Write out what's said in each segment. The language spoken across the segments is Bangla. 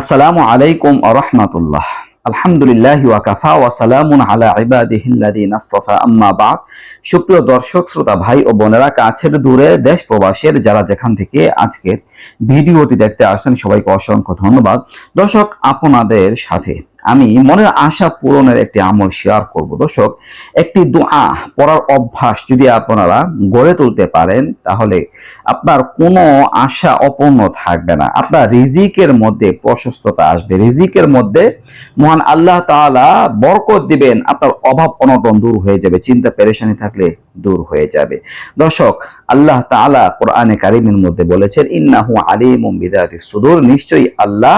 আসসালামু আলাইকুম ওয়া রাহমাতুল্লাহ। আলহামদুলিল্লাহি ওয়া কাফা ওয়া সালামুন আলা ইবাদিহিল্লাযিনা ইসতাফা, আম্মা বা'দ। সুপ্রিয় দর্শক শ্রোতা ভাই ও বোনেরা, কাছের দূরে দেশ প্রবাসের যারা যেখান থেকে আজকের ভিডিওটি দেখতে আসছেন, সবাইকে অসংখ্য ধন্যবাদ। দর্শক, আপনাদের সাথে আমি মনের আশা পূরণের একটি আমল শেয়ার করব। দর্শক, একটি দোয়া পড়ার অভ্যাস যদি আপনারা গড়ে তুলতে পারেন, তাহলে আপনার কোনো আশা অপূর্ণ থাকবে না। আপনার রিজিকের মধ্যে প্রশস্ততা আসবে, রিজিকের মধ্যে মহান আল্লাহ তাআলা বরকত দিবেন, আপনার অভাব অনটন দূর হয়ে যাবে, চিন্তা পেরেশানি থাকলে দূর হয়ে যাবে। দর্শক, আল্লাহ তাআলা কোরআনে কারিমের মধ্যে বলেছেন, ইন্নাহু আলিমুম বিযাতিস সুদূর, নিশ্চয়ই আল্লাহ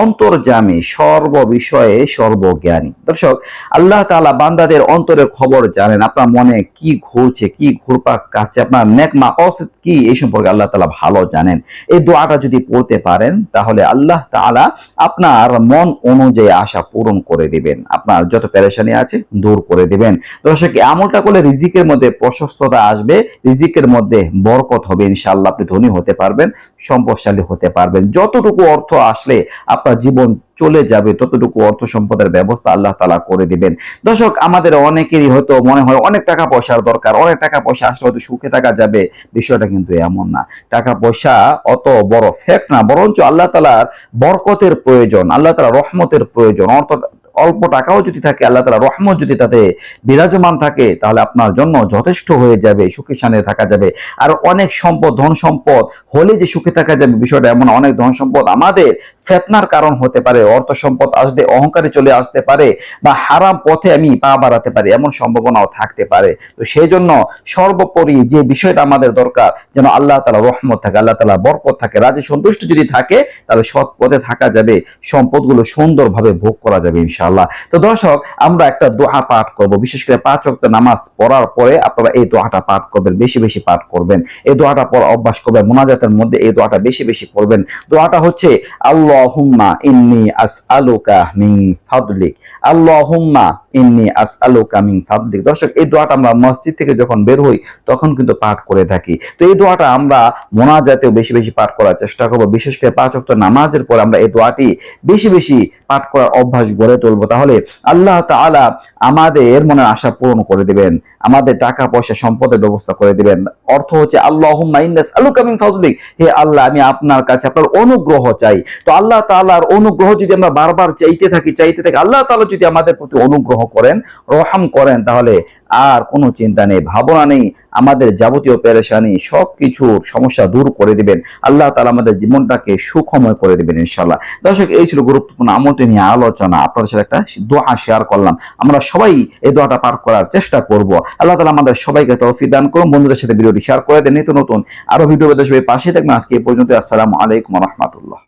অন্তর্যামী, সর্ববিষয়ে সর্বজ্ঞানী। দর্শক, আল্লাহ তাআলা বান্দাদের অন্তরের খবর জানেন, আপনার মনে কি ঘুরছে, কি ঘুরপাক কাটছে, আপনার নেক মাকাসিদ কি, এই সম্পর্কে আল্লাহ তাআলা ভালো জানেন। এই দোয়াটা যদি পড়তে পারেন, তাহলে আল্লাহ তাআলা আপনার মন অনুযায়ী আশা পূরণ করে দিবেন, আপনার যত পেরেশানি আছে দূর করে দিবেন। দর্শক, আমলটা করলে রিজিকের মধ্যে প্রশস্ততা আসবে, রিজিকের মধ্যে বরকত হবে, ইনশাআল্লাহ আপনি ধনী হতে পারবেন, সম্পদশালী হতে পারবেন। যতটুকু অর্থ আসলে আপনার জীবন চলে যাবে, ততটুকু অর্থ সম্পদের ব্যবস্থা আল্লাহ তাআলা করে দিবেন। দর্শক, আমাদের অনেকেরই হয়তো মনে হয় অনেক টাকা পয়সার দরকার, অনেক টাকা পয়সা আসলে হয়তো সুখে থাকা যাবে। বিষয়টা কিন্তু এমন না। টাকা পয়সা অত বড় ফ্যাক্ট না, বরঞ্চ আল্লাহ তাআলার বরকতের প্রয়োজন, আল্লাহ তাআলার রহমতের প্রয়োজন। অল্প টাকাও যদি থাকে, আল্লাহ তাআলার রহমত যদি তাতে বিরাজমান থাকে, তাহলে আপনার জন্য যথেষ্ট হয়ে যাবে, সুখে শান্তিতে থাকা যাবে। আর অনেক সম্পদ, ধন সম্পদ হলে যে সুখে থাকা যাবে, বিষয়টা এমন। অনেক ধন সম্পদ আমাদের ফিতনার কারণ হতে পারে, অর্থ সম্পদ আসলে অহংকারে চলে আসতে পারে, বা হারাম পথে আমি পা বাড়াতে পারি, এমন সম্ভাবনাও থাকতে পারে। তো সেই জন্য সর্বোপরি যে বিষয়টা আমাদের দরকার, যেন আল্লাহ তাআলা রহমত থাকে, আল্লাহ তাআলা বরকত থাকে, রাজি সন্তুষ্ট যদি থাকে, তাহলে সৎ পথে থাকা যাবে, সম্পদগুলো সুন্দরভাবে ভোগ করা যাবে ইনশাআল্লাহ। তো দর্শক, আমরা একটা দোয়া পাঠ করব, বিশেষ করে 5 ওয়াক্ত নামাজ পড়ার পরে আপনারা এই দোয়াটা পাঠ করবেন, বেশি বেশি পাঠ করবেন। এই দোয়াটা পড়া অভ্যাস করবেন, মুনাজাতের মধ্যে এই দোয়াটা বেশি বেশি পড়বেন। দোয়াটা হচ্ছে, আল্লাহুম্মা ইন্নী আসআলুকা মিন ফাদলিক, আল্লাহুম্মা ইন্নী আসআলুকা মিন ফাদলিক। দর্শক, এই দোয়াটা আমরা মসজিদ থেকে যখন বের হই তখন কিন্তু পাঠ করে থাকি। তো এই দোয়াটা আমরা মুনাজাতেও বেশি বেশি পাঠ করার চেষ্টা করব। বিশেষ করে 5 ওয়াক্ত নামাজের পর আমরা এই দোয়াটি বেশি বেশি পাঠ করার অভ্যাস গড়ে তুলবো। তাহলে আল্লাহ তাআলা আমাদের মনের আশা পূরণ করে দিবেন, আমাদের টাকা পয়সা সম্পদের ব্যবস্থা করে দিবেন। অর্থ হচ্ছে, আল্লাহুম্মা ইন্নী আসআলুকা মিন ফাদলিক, হে আল্লাহ, আমি আপনার কাছে আপনার অনুগ্রহ চাই। তো আল্লাহ তাআলার অনুগ্রহ যদি আমরা বারবার চাইতে থাকি, আল্লাহ তাআলা যদি আমাদের প্রতি অনুগ্রহ করেন, রহম করেন, তাহলে আর কোনো চিন্তা নেই, ভাবনা নেই, আমাদের যাবতীয় পেরেশানি সবকিছুর সমস্যা দূর করে দিবেন। আল্লাহ তাআলা আমাদের জীবনটাকে সুখময় করে দিবেন ইনশাআল্লাহ। দর্শক, এই ছিল গুরুত্বপূর্ণ আমলটি নিয়ে আলোচনা, আপনাদের সাথে একটা দোয়া শেয়ার করলাম। আমরা সবাই এই দোয়াটা পাঠ করার চেষ্টা করব। আল্লাহ তাআলা আমাদের সবাইকে তৌফিক দান করুন। বন্ধুদের সাথে ভিডিওটি শেয়ার করে দেন, নিত্য নতুন আরো ভিডিও পেতে সবাই পাশে থাকবেন। আজকে এই পর্যন্ত। আসসালামু আলাইকুম ওয়া রাহমাতুল্লাহ।